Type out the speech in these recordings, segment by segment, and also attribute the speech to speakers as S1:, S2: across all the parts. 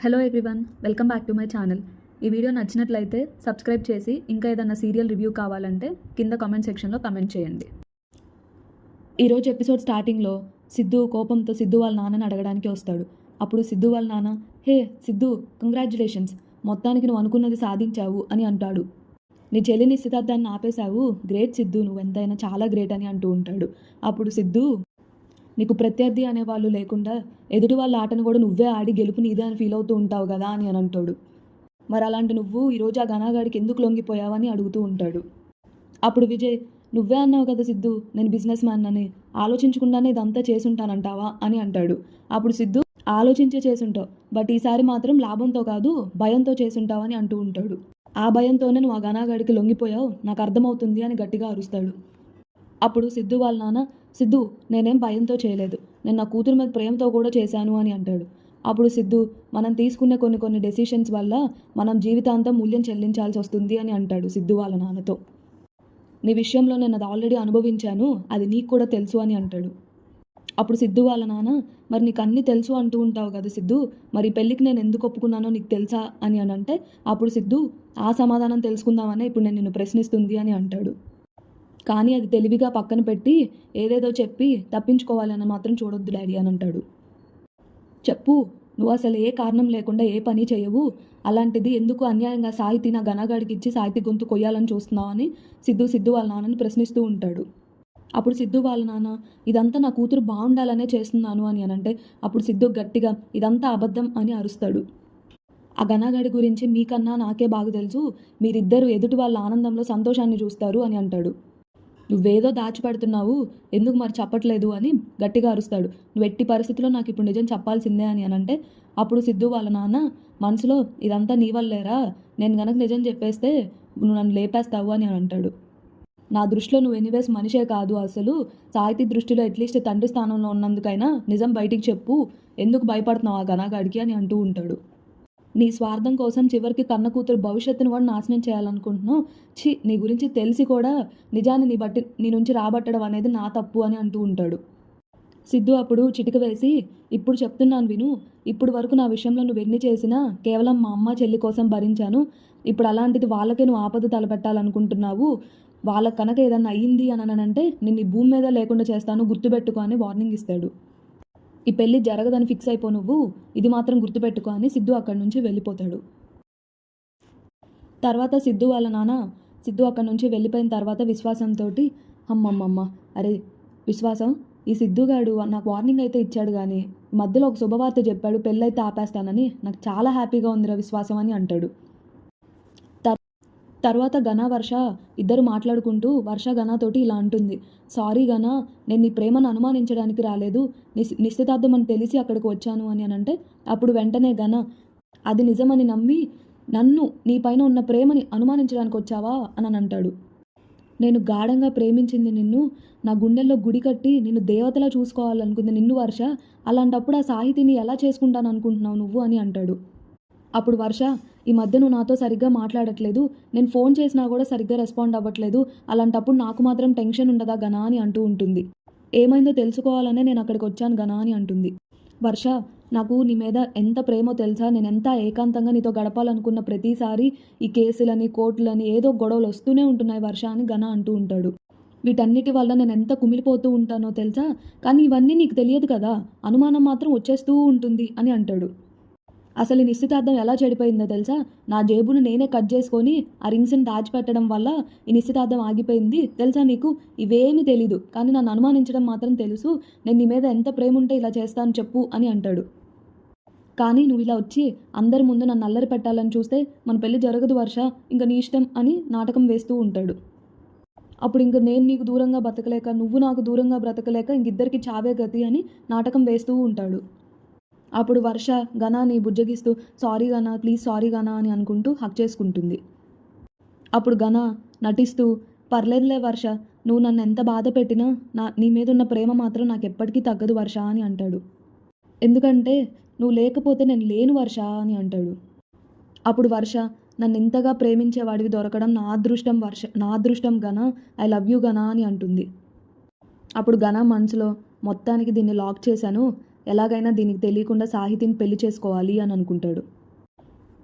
S1: Hello everyone, welcome back to my channel. ఈ video నచ్చినట్లయితే subscribe చేసి ఇంకా ఏదైనా సీరియల్ రివ్యూ కావాలంటే కింద కామెంట్ సెక్షన్లో కామెంట్ చేయండి. ఈరోజు ఎపిసోడ్ స్టార్టింగ్లో సిద్ధు కోపంతో సిద్ధు వాళ్ళ నాన్నని అడగడానికి వస్తాడు. అప్పుడు సిద్ధు వాళ్ళ నాన్న, హే సిద్ధు, కంగ్రాచ్యులేషన్స్, మొత్తానికి నువ్వు అనుకున్నది సాధించావు అని అంటాడు. నీ చెల్లి నిశ్చితార్థాన్ని ఆపేశావు, గ్రేట్ సిద్ధు, నువ్వు ఎంతైనా చాలా గ్రేట్ అని అంటూ ఉంటాడు. అప్పుడు సిద్ధు, నీకు ప్రత్యర్థి అనేవాళ్ళు లేకుండా ఎదుటి వాళ్ళ ఆటను కూడా నువ్వే ఆడి గెలుపు నీదే అని ఫీల్ అవుతూ ఉంటావు కదా అని అంటాడు. మరి అలాంటి నువ్వు ఈరోజు ఆ ఘనాగాడికి ఎందుకు లొంగిపోయావని అడుగుతూ ఉంటాడు. అప్పుడు విజయ్, నువ్వే అన్నావు కదా సిద్ధు, నేను బిజినెస్ మ్యాన్ అని, ఆలోచించకుండానే ఇదంతా చేసుంటానంటావా అని అంటాడు. అప్పుడు సిద్ధు, ఆలోచించే చేసుంటావు, బట్ ఈసారి మాత్రం లాభంతో కాదు భయంతో చేసుంటావు అని అంటూ ఉంటాడు. ఆ భయంతోనే నువ్వు ఆ ఘనాగాడికి లొంగిపోయావు, నాకు అర్థమవుతుంది అని గట్టిగా అరుస్తాడు. అప్పుడు సిద్ధు వాళ్ళ నాన్న, సిద్ధు, నేనేం భయంతో చేయలేదు, నేను నా కూతురు మీద ప్రేమతో కూడా చేశాను అని అంటాడు. అప్పుడు సిద్ధు, మనం తీసుకునే కొన్ని డెసిషన్స్ వల్ల మనం జీవితాంతం మూల్యం చెల్లించాల్సి వస్తుంది అని అంటాడు సిద్ధు వాళ్ళ నాన్నతో. నీ విషయంలో నేను అది ఆల్రెడీ అనుభవించాను, అది నీకు కూడా తెలుసు అని అంటాడు. అప్పుడు సిద్ధు వాళ్ళ నాన్న, మరి నీకు అన్నీ తెలుసు అంటూ ఉంటావు కదా సిద్ధు, మరి పెళ్ళికి నేను ఎందుకు ఒప్పుకున్నానో నీకు తెలుసా అని అంటే అప్పుడు సిద్ధు, ఆ సమాధానం తెలుసుకుందామనే ఇప్పుడు నేను నిన్ను ప్రశ్నిస్తుంది అని అంటాడు. కానీ అది తెలివిగా పక్కన పెట్టి ఏదేదో చెప్పి తప్పించుకోవాలని మాత్రం చూడొద్దు డాడీ అని అంటాడు. చెప్పు, నువ్వు అసలు ఏ కారణం లేకుండా ఏ పని చేయవు, అలాంటిది ఎందుకు అన్యాయంగా సాహితీ నా ఘనగాడికి ఇచ్చి సాహితీ గొంతు కొయ్యాలని చూస్తున్నావు అని సిద్ధు వాళ్ళ నాన్నని ప్రశ్నిస్తూ ఉంటాడు. అప్పుడు సిద్ధు వాళ్ళ నాన్న, ఇదంతా నా కూతురు బాగుండాలనే చేస్తున్నాను అని అంటే అప్పుడు సిద్ధు గట్టిగా ఇదంతా అబద్ధం అని అరుస్తాడు. ఆ ఘనగాడి గురించి మీకన్నా నాకే బాగా తెలుసు, మీరిద్దరూ ఎదుటి వాళ్ళ ఆనందంలో సంతోషాన్ని చూస్తారు అని అంటాడు. నువ్వేదో దాచిపెడుతున్నావు, ఎందుకు మరి చెప్పట్లేదు అని గట్టిగా అరుస్తాడు. నువ్వు ఎట్టి పరిస్థితిలో నాకు ఇప్పుడు నిజం చెప్పాల్సిందే అని అంటే అప్పుడు సిద్ధు వాళ్ళ నాన్న మనసులో, ఇదంతా నీ వల్లేరా, నేను గనక నిజం చెప్పేస్తే నువ్వు నన్ను లేపేస్తావు అని అంటాడు. నా దృష్టిలో నువ్వు ఎనీవేస్ మనిషే కాదు, అసలు సాహితీ దృష్టిలో అట్లీస్ట్ తండ్రి స్థానంలో ఉన్నందుకైనా నిజం బయటికి చెప్పు, ఎందుకు భయపడుతున్నావు ఆ ఘనగాడికి అని అంటూ ఉంటాడు. నీ స్వార్థం కోసం చివరికి కన్న కూతురు భవిష్యత్తును కూడా నాశనం చేయాలనుకుంటున్నావు, నీ గురించి తెలిసి కూడా నిజాన్ని నీ నుంచి రాబట్టడం అనేది నా తప్పు అని అంటూ ఉంటాడు. సిద్ధు అప్పుడు చిటిక వేసి, ఇప్పుడు చెప్తున్నాను విను, ఇప్పుడు వరకు నా విషయంలో నువ్వు ఎన్ని చేసినా కేవలం మా అమ్మ చెల్లి కోసం భరించాను, ఇప్పుడు అలాంటిది వాళ్ళకే నువ్వు ఆపద తలపెట్టాలనుకుంటున్నావు, వాళ్ళకి కనుక ఏదన్నా అయ్యింది అని అంటే నిన్ను భూమి మీద లేకుండా చేస్తాను, గుర్తుపెట్టుకో అని వార్నింగ్ ఇస్తాడు. ఈ పెళ్ళి జరగదని ఫిక్స్ అయిపో నువ్వు, ఇది మాత్రం గుర్తుపెట్టుకో అని సిద్ధు అక్కడి నుంచి వెళ్ళిపోతాడు. తర్వాత సిద్ధు వాళ్ళ నాన్న అక్కడి నుంచి వెళ్ళిపోయిన తర్వాత విశ్వాసంతో, అమ్మమ్మమ్మ, అరే విశ్వాసం, ఈ సిద్ధుగాడు నాకు వార్నింగ్ అయితే ఇచ్చాడు కానీ మధ్యలో ఒక శుభవార్త చెప్పాడు, పెళ్ళైతే ఆపేస్తానని, నాకు చాలా హ్యాపీగా ఉందిరా విశ్వాసం అని అంటాడు. తర్వాత ఘన వర్ష ఇద్దరు మాట్లాడుకుంటూ వర్ష ఘనతోటి ఇలా అంటుంది, సారీ ఘన, నేను నీ ప్రేమను అనుమానించడానికి రాలేదు, నిశ్చితార్థం అని తెలిసి అక్కడికి వచ్చాను అని అంటే అప్పుడు వెంటనే ఘన, అది నిజమని నమ్మి నన్ను నీ పైన ఉన్న ప్రేమని అనుమానించడానికి వచ్చావా అని అంటాడు. నేను గాఢంగా ప్రేమించింది నిన్ను, నా గుండెల్లో గుడి కట్టి నిన్ను దేవతలా చూసుకోవాలనుకుంది నిన్ను వర్ష, అలాంటప్పుడు ఆ సాహితీని ఎలా చేసుకుంటాను అనుకుంటున్నావు నువ్వు అని అంటాడు. అప్పుడు వర్ష, ఈ మధ్య నువ్వు నాతో సరిగ్గా మాట్లాడట్లేదు, నేను ఫోన్ చేసినా కూడా సరిగ్గా రెస్పాండ్ అవ్వట్లేదు, అలాంటప్పుడు నాకు మాత్రం టెన్షన్ ఉండదా ఘన అని అంటూ ఉంటుంది. ఏమైందో తెలుసుకోవాలనే నేను అక్కడికి వచ్చాను ఘన అని అంటుంది. వర్ష, నాకు నీ మీద ఎంత ప్రేమో తెలుసా, నేను ఎంత ఏకాంతంగా నీతో గడపాలనుకున్న ప్రతిసారి ఈ కేసులని కోర్టులని ఏదో గొడవలు వస్తూనే ఉంటున్నాయి వర్ష అని ఘన అంటూ ఉంటాడు. వీటన్నిటి వల్ల నేను ఎంత కుమిలిపోతూ ఉంటానో తెలుసా, కానీ ఇవన్నీ నీకు తెలియదు కదా, అనుమానం మాత్రం వచ్చేస్తూ ఉంటుంది అని అంటాడు. అసలు నిశ్చితార్థం ఎలా చెడిపోయిందో తెలుసా, నా జేబును నేనే కట్ చేసుకొని ఆ రింగ్స్ని దాచిపెట్టడం వల్ల ఈ నిశ్చితార్థం ఆగిపోయింది తెలుసా నీకు, ఇవేమీ తెలీదు కానీ నన్ను అనుమానించడం మాత్రం తెలుసు, నేను నీ మీద ఎంత ప్రేమ ఉంటే ఇలా చేస్తాను చెప్పు అని అంటాడు. కానీ నువ్వు ఇలా వచ్చి అందరి ముందు నన్ను అల్లరి పెట్టాలని చూస్తే మన పెళ్ళి జరగదు వర్ష, ఇంకా నీ ఇష్టం అని నాటకం వేస్తూ ఉంటాడు. అప్పుడు ఇంక నేను నీకు దూరంగా బ్రతకలేక నువ్వు నాకు దూరంగా బ్రతకలేక ఇంకిద్దరికి చావే గతి అని నాటకం వేస్తూ ఉంటాడు. అప్పుడు వర్ష ఘనాని బుజ్జగిస్తూ, సారీ ఘన, ప్లీజ్ సారీ ఘన అని అనుకుంటూ హక్ చేసుకుంటుంది. అప్పుడు ఘన నటిస్తూ, పర్లేదులే వర్ష, నువ్వు నన్ను ఎంత బాధ పెట్టినా నీ మీద ఉన్న ప్రేమ మాత్రం నాకు ఎప్పటికీ తగ్గదు వర్ష అని అంటాడు. ఎందుకంటే నువ్వు లేకపోతే నేను లేను వర్ష అని అంటాడు. అప్పుడు వర్ష, నన్ను ఇంతగా ప్రేమించేవాడివి దొరకడం నా అదృష్టం వర్ష, నా అదృష్టం ఘన, ఐ లవ్ యూ ఘన అని అంటుంది. అప్పుడు ఘన మనసులో, మొత్తానికి దీన్ని లాక్ చేశాను, ఎలాగైనా దీనికి తెలియకుండా సాహితిని పెళ్లి చేసుకోవాలి అని అనుకుంటాడు.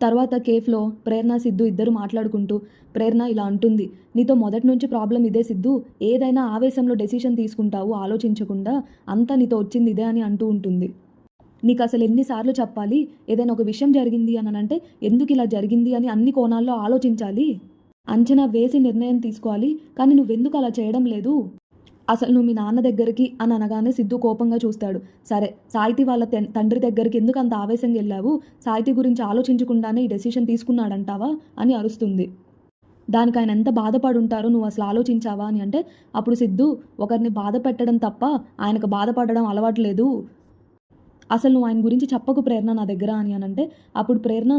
S1: తర్వాత కేఫ్లో ప్రేరణ సిద్ధు ఇద్దరు మాట్లాడుకుంటూ, ప్రేరణ ఇలా అంటుంది, నీతో మొదటి నుంచి ప్రాబ్లం ఇదే సిద్ధు, ఏదైనా ఆవేశంలో డెసిషన్ తీసుకుంటావు ఆలోచించకుండా, అంతా నీతో వచ్చింది ఇదే అని అంటూ ఉంటుంది. నీకు అసలు ఎన్నిసార్లు చెప్పాలి, ఏదైనా ఒక విషయం జరిగింది అని అంటే ఎందుకు ఇలా జరిగింది అని అన్ని కోణాల్లో ఆలోచించాలి, అంచనా వేసి నిర్ణయం తీసుకోవాలి, కానీ నువ్వెందుకు అలా చేయడం లేదు, అసలు నువ్వు మీ నాన్న దగ్గరికి అని అనగానే సిద్ధు కోపంగా చూస్తాడు. సరే, సాహితి వాళ్ళ తండ్రి దగ్గరికి ఎందుకు అంత ఆవేశంగా వెళ్ళావు, సాహితి గురించి ఆలోచించకుండానే ఈ డెసిషన్ తీసుకున్నాడంటావా అని అరుస్తుంది. దానికి ఆయన ఎంత బాధపడుంటారో నువ్వు అసలు ఆలోచించావా అని అంటే, అప్పుడు సిద్ధు, ఒకరిని బాధ పెట్టడం తప్ప ఆయనకు బాధపడడం అలవాట్లేదు, అసలు నువ్వు ఆయన గురించి చెప్పకు ప్రేరణ నా దగ్గర అని అంటే, అప్పుడు ప్రేరణ,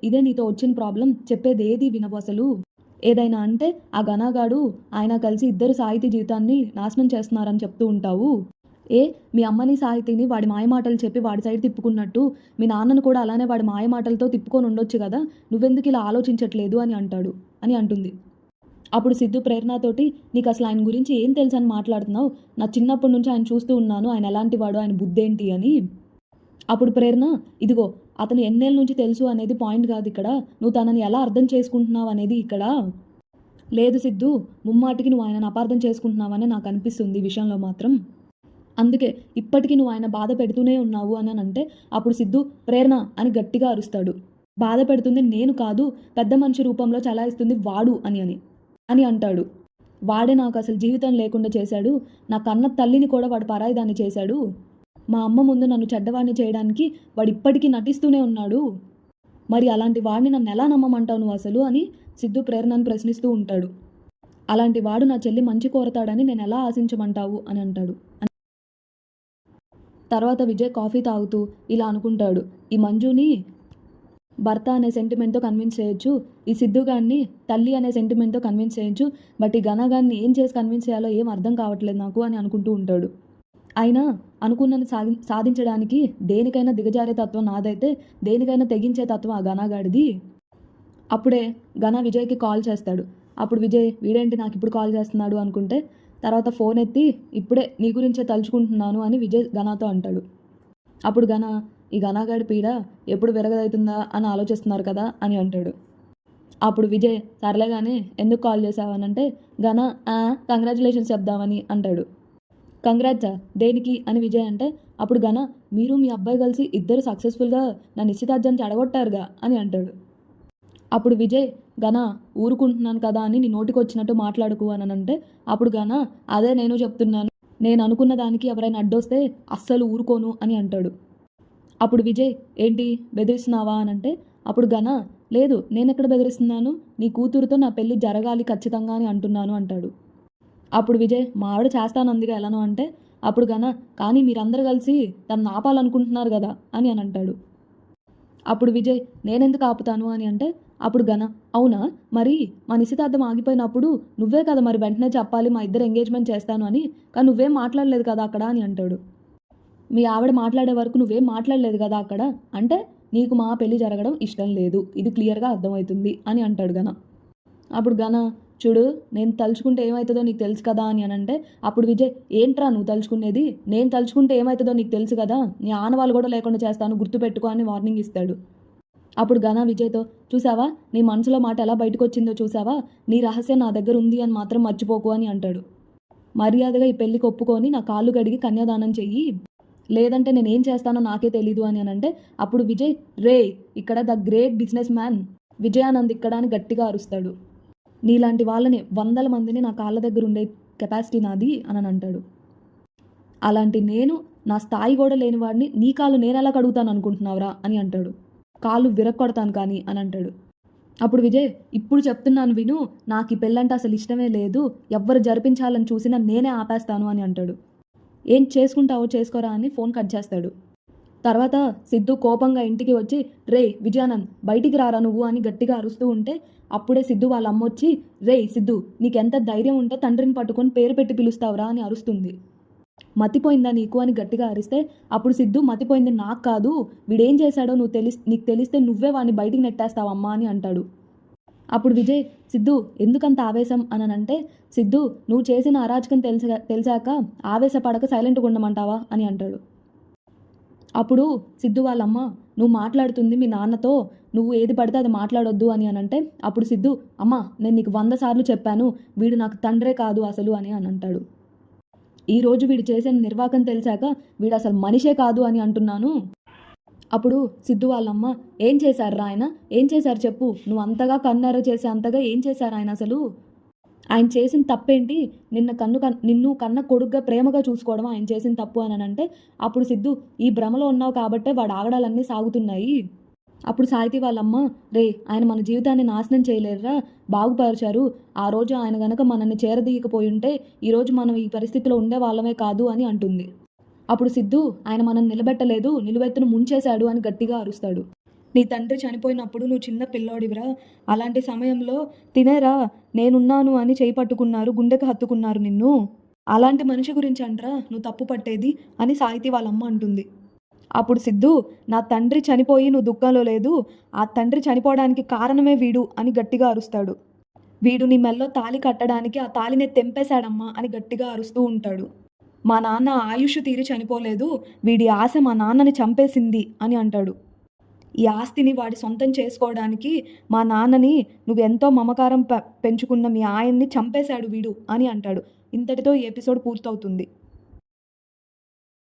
S1: ఇదే నీతో వచ్చిన ప్రాబ్లం, చెప్పేది ఏది వినవు, అసలు ఏదైనా అంటే ఆ గనాగాడు ఆయన కలిసి ఇద్దరు సాహితీ జీవితాన్ని నాశనం చేస్తున్నారని చెప్తూ ఉంటావు. మీ అమ్మని సాహితీని వాడి మాయమాటలు చెప్పి వాడి సైడ్ తిప్పుకున్నట్టు మీ నాన్నను కూడా అలానే వాడి మాయమాటలతో తిప్పుకొని ఉండొచ్చు కదా, నువ్వెందుకు ఇలా ఆలోచించట్లేదు అని అంటుంది. అప్పుడు సిద్ధు ప్రేరణతోటి, నీకు అసలు ఆయన గురించి ఏం తెలుసు అని మాట్లాడుతున్నావు, నా చిన్నప్పటి నుంచి ఆయన చూస్తూ ఉన్నాను, ఆయన ఎలాంటి వాడు, ఆయన బుద్ధేంటి అని. అప్పుడు ప్రేరణ, ఇదిగో అతను ఎన్నేళ్ళ నుంచి తెలుసు అనేది పాయింట్ కాదు ఇక్కడ, నువ్వు తనని ఎలా అర్థం చేసుకుంటున్నావు అనేది ఇక్కడ. లేదు సిద్ధు, ముమ్మాటికి నువ్వు ఆయనను అపార్థం చేసుకుంటున్నావని నాకు అనిపిస్తుంది ఈ విషయంలో మాత్రం, అందుకే ఇప్పటికీ నువ్వు ఆయన బాధ పెడుతూనే ఉన్నావు అని అంటే, అప్పుడు సిద్ధు ప్రేరణ అని గట్టిగా అరుస్తాడు. బాధ పెడుతుంది నేను కాదు, పెద్ద మనిషి రూపంలో చలాయిస్తుంది వాడు అని అంటాడు. వాడే నాకు అసలు జీవితం లేకుండా చేశాడు, నా కన్న తల్లిని కూడా వాడు పరాయిదాన్ని చేశాడు, మా అమ్మ ముందు నన్ను చెడ్డవాడిని చేయడానికి వాడు ఇప్పటికీ నటిస్తూనే ఉన్నాడు, మరి అలాంటి వాడిని నన్ను ఎలా నమ్మమంటావు నువ్వు అసలు అని సిద్ధు ప్రేరణను ప్రశ్నిస్తూ ఉంటాడు. అలాంటి వాడు నా చెల్లి మంచి కోరతాడని నేను ఎలా ఆశించమంటావు అని అంటాడు. తర్వాత విజయ్ కాఫీ తాగుతూ ఇలా అనుకుంటాడు, ఈ మంజుని భర్త అనే సెంటిమెంట్తో కన్విన్స్ చేయొచ్చు, ఈ సిద్ధు గారిని తల్లి అనే సెంటిమెంట్తో కన్విన్స్ చేయొచ్చు, బట్ ఈ ఘనగాన్ని ఏం చేసి కన్విన్స్ చేయాలో ఏం అర్థం కావట్లేదు నాకు అని అనుకుంటూ ఉంటాడు. అయినా అనుకున్నది సాధించడానికి దేనికైనా దిగజారే తత్వం నాదైతే దేనికైనా తెగించే తత్వం ఆ ఘనగాడిది. అప్పుడే ఘన విజయ్కి కాల్ చేస్తాడు. అప్పుడు విజయ్, వీడేంటి నాకు ఇప్పుడు కాల్ చేస్తున్నాడు అనుకుంటే, తర్వాత ఫోన్ ఎత్తి, ఇప్పుడే నీ గురించే తలుచుకుంటున్నాను అని విజయ్ ఘనతో అంటాడు. అప్పుడు ఘన, ఈ ఘనగాడి పీడ ఎప్పుడు విరగదవుతుందా అని ఆలోచిస్తున్నారు కదా అని అంటాడు. అప్పుడు విజయ్, సర్లేగానే ఎందుకు కాల్ చేసావనంటే, ఘన కంగ్రాచులేషన్స్ చెప్దామని అంటాడు. కంగ్రాట్సా దేనికి అని విజయ్ అంటే, అప్పుడు ఘన, మీరు మీ అబ్బాయి కలిసి ఇద్దరు సక్సెస్ఫుల్గా నా నిశ్చితార్థాన్ని చెడగొట్టారుగా అని అంటాడు. అప్పుడు విజయ్, ఘన ఊరుకుంటున్నాను కదా అని నీ నోటికి వచ్చినట్టు మాట్లాడుకు అని అంటే, అప్పుడు ఘన, అదే నేను చెప్తున్నాను, నేను అనుకున్న దానికి ఎవరైనా అడ్డొస్తే అస్సలు ఊరుకోను అని అంటాడు. అప్పుడు విజయ్, ఏంటి బెదిరిస్తున్నావా అని అంటే, అప్పుడు ఘన, లేదు నేనెక్కడ బెదిరిస్తున్నాను, నీ కూతురుతో నా పెళ్ళి జరగాలి ఖచ్చితంగా అని అంటాడు. అప్పుడు విజయ్, మా ఆవిడ చేస్తానందిగా ఎలానో అంటే, అప్పుడు ఘన, కానీ మీరందరూ కలిసి తను ఆపాలనుకుంటున్నారు కదా అని అంటాడు. అప్పుడు విజయ్, నేనెందుకు ఆపుతాను అని అంటే, అప్పుడు ఘన, అవునా, మరి మా నిశ్చితార్థం ఆగిపోయినప్పుడు నువ్వే కదా మరి వెంటనే చెప్పాలి మా ఇద్దరు ఎంగేజ్మెంట్ చేస్తాను అని, కానీ నువ్వేం మాట్లాడలేదు కదా అక్కడ అని అంటాడు. మీ ఆవిడ మాట్లాడే వరకు నువ్వేం మాట్లాడలేదు కదా అక్కడ అంటే, నీకు మా పెళ్ళి జరగడం ఇష్టం లేదు, ఇది క్లియర్గా అర్థమవుతుంది అని అంటాడు ఘన. అప్పుడు ఘన, చూడు నేను తలుచుకుంటే ఏమవుతుందో నీకు తెలుసు కదా అని అంటే, అప్పుడు విజయ్, ఏంట్రా నువ్వు తలుచుకునేది, నేను తలుచుకుంటే ఏమవుతుందో నీకు తెలుసు కదా, నీ ఆనవాళ్ళు కూడా లేకుండా చేస్తాను గుర్తుపెట్టుకో అని వార్నింగ్ ఇస్తాడు. అప్పుడు ఘన విజయ్తో, చూసావా నీ మనసులో మాట ఎలా బయటకు వచ్చిందో చూసావా, నీ రహస్యం నా దగ్గర ఉంది అని మాత్రం మర్చిపోకు అని అంటాడు. మర్యాదగా ఈ పెళ్ళికి ఒప్పుకొని నా కాళ్ళు గడిగి కన్యాదానం చెయ్యి, లేదంటే నేనేం చేస్తానో నాకే తెలీదు అని అంటే, అప్పుడు విజయ్, రే ఇక్కడ the great business man Vijayanand ఇక్కడ అని గట్టిగా అరుస్తాడు. నీలాంటి వాళ్ళని 100 మందిని నా కాళ్ళ దగ్గర ఉండే కెపాసిటీ నాది అని అంటాడు. అలాంటి నేను నా స్థాయి కూడా లేని వాడిని నీ కాళ్ళు నేనెలా కడుగుతాను అనుకుంటున్నావురా అని అంటాడు. కాళ్ళు విరక్కొడతాను కానీ అని అంటాడు. అప్పుడు విజయ్, ఇప్పుడు చెప్తున్నాను విను, నాకు ఈ పెళ్ళంటే అసలు ఇష్టమే లేదు, ఎవ్వరు జరిపించాలని చూసినా నేనే ఆపేస్తాను అని అంటాడు. ఏం చేసుకుంటావో చేసుకోరా అని ఫోన్ కట్ చేస్తాడు. తర్వాత సిద్ధు కోపంగా ఇంటికి వచ్చి, రే విజయానంద్ బయటికి రారా నువ్వు అని గట్టిగా అరుస్తూ ఉంటే, అప్పుడే సిద్ధు వాళ్ళ అమ్మ వచ్చి, రే సిద్ధు నీకెంత ధైర్యం ఉంటే తండ్రిని పట్టుకొని పేరు పెట్టి పిలుస్తావురా అని అరుస్తుంది. మతిపోయిందా నీకు అని గట్టిగా అరిస్తే, అప్పుడు సిద్ధు, మతిపోయింది నాకు కాదు, వీడేం చేశాడో నీకు తెలిస్తే నువ్వే వాడిని బయటికి నెట్టేస్తావమ్మా అని అంటాడు. అప్పుడు విజయ్, సిద్ధు ఎందుకంత ఆవేశం అని అంటే, సిద్ధు నువ్వు చేసిన అరాచకం తెలిసాక ఆవేశపడక సైలెంట్గా ఉండమంటావా అని అంటాడు. అప్పుడు సిద్ధు వాళ్ళమ్మ, నువ్వు మాట్లాడుతుంది మీ నాన్నతో, నువ్వు ఏది పడితే అది మాట్లాడొద్దు అని అంటే అప్పుడు సిద్ధు, అమ్మ నేను నీకు 100 సార్లు చెప్పాను, వీడు నాకు తండ్రే కాదు అసలు అని అంటాడు. ఈరోజు వీడు చేసిన నిర్వాకం తెలిసాక వీడు అసలు మనిషే కాదు అని అంటున్నాను. అప్పుడు సిద్ధు వాళ్ళమ్మ, ఏం చేశారు ఆయన, ఏం చేశారు చెప్పు, నువ్వు అంతగా కన్నెర చేసే అంతగా ఏం చేశారు ఆయన అసలు, ఆయన చేసిన తప్పేంటి, నిన్ను కన్న కొడుగ్గా ప్రేమగా చూసుకోవడం ఆయన చేసిన తప్పు అని అంటే అప్పుడు సిద్ధు, ఈ భ్రమలో ఉన్నావు కాబట్టే వాడు ఆగడాలన్నీ సాగుతున్నాయి. అప్పుడు సాహితీ వాళ్ళమ్మ, రే ఆయన మన జీవితాన్ని నాశనం చేయలేరురా, బాగుపరిచారు, ఆ రోజు ఆయన గనక మనల్ని చేరదీయకపోయి ఉంటే ఈరోజు మనం ఈ పరిస్థితిలో ఉండే వాళ్ళమే కాదు అని అంటుంది. అప్పుడు సిద్ధు, ఆయన మనం నిలబెట్టలేదు, నిలువెత్తును ముంచేశాడు అని గట్టిగా అరుస్తాడు. నీ తండ్రి చనిపోయినప్పుడు నువ్వు చిన్న పిల్లోడివిరా, అలాంటి సమయంలో తినేరా నేనున్నాను అని చేయి పట్టుకున్నారు, గుండెకు హత్తుకున్నారు నిన్ను, అలాంటి మనిషి గురించి అంటరా నువ్వు తప్పు పట్టేది అని సాహితీ వాళ్ళమ్మ అంటుంది. అప్పుడు సిద్ధు, నా తండ్రి చనిపోయి నువ్వు దుఃఖంలో లేదు, ఆ తండ్రి చనిపోవడానికి కారణమే వీడు అని గట్టిగా అరుస్తాడు. వీడు నీ మెల్లో తాళి కట్టడానికి ఆ తాళిని తెంపేశాడమ్మా అని గట్టిగా అరుస్తూ ఉంటాడు. మా నాన్న ఆయుష్ తీరి చనిపోలేదు, వీడి ఆశ మా నాన్నని చంపేసింది అని అంటాడు. ఈ ఆస్తిని వాడి సొంతం చేసుకోవడానికి మా నాన్నని నువ్వెంతో మమకారం పెంచుకున్న మీ ఆయన్ని చంపేశాడు వీడు అని అంటాడు. ఇంతటితో ఈ ఎపిసోడ్ పూర్తవుతుంది.